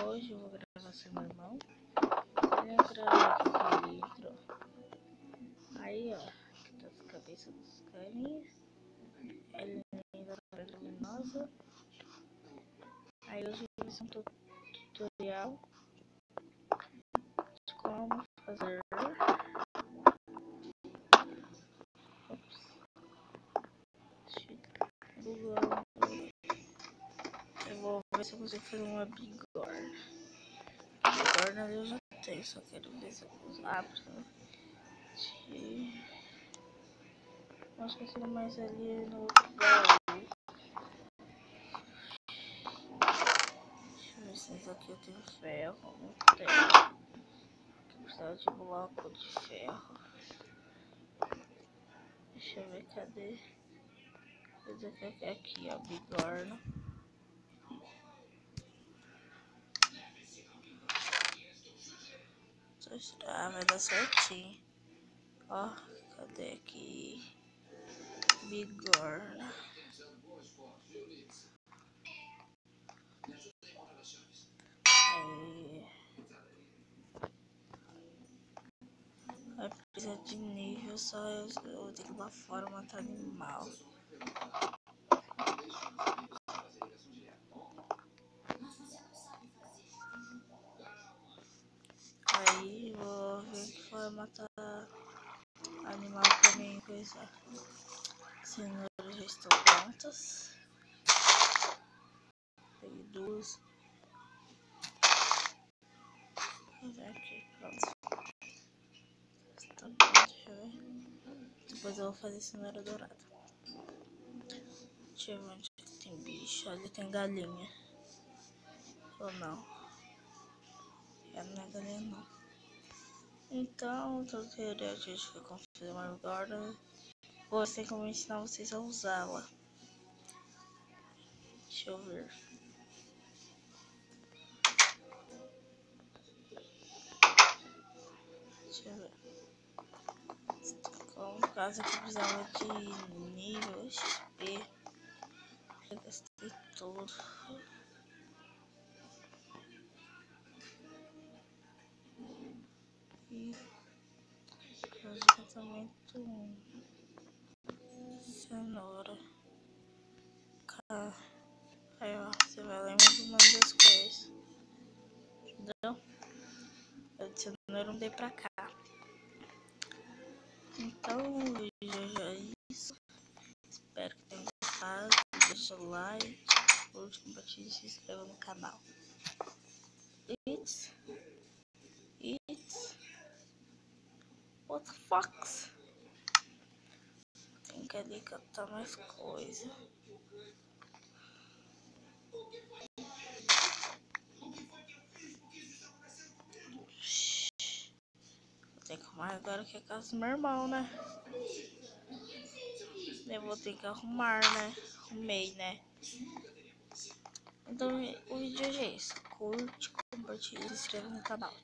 Hoje eu vou gravar sem meu irmão. Ele entrou aqui que ele entrou. Aí, ó, aqui tá as cabeças dos carinhas. Ele ainda tá luminosa. Aí hoje eu vou fazer um tutorial de como fazer. Eu vou ver se eu consigo fazer uma bigorna. Bigorna eu já tenho, só quero ver se eu consigo. Acho que eu consigo mais ali no outro baú. Deixa eu ver se nesse aqui eu tenho ferro. Não tenho. Eu precisava de bloco de ferro. Deixa eu ver, cadê? Esse aqui é aqui, ó, bigorna. Vai dar certinho. Ó, cadê aqui? Bigorna. Vai precisar de nível, só eu tenho que ir lá fora matar animal. Aí vou ver que for matar animal pra mim coisar. Cenouras já estão prontas. Peguei duas. Vou ver aqui, pronto. Tá bom, deixa eu ver. Depois eu vou fazer cenoura dourada. Deixa eu ver onde tem bicho. Ali tem galinha. Ou não? Não é galinha não. Então, o tutorial de hoje foi como fazer uma bigorna. Vou ter como ensinar vocês a usá-la. Deixa eu ver. Como caso que precisava de nível XP. Eu gastei tudo. E casamento 1. Cenoura. Aí ó, você vai lembrar do nome das coisas. Entendeu? Eu de cenoura não dei pra cá. Então, o vídeo já é isso. Espero que tenham gostado. Deixa o like, curte, compartilhe e se inscreva no canal. What the fuck? Tem que ali captar mais coisa. Tem que arrumar agora que é a casa do meu irmão, né? Eu vou ter que arrumar, né? Arrumei, né? Então o vídeo é isso. Curte, compartilha e se inscreva no canal.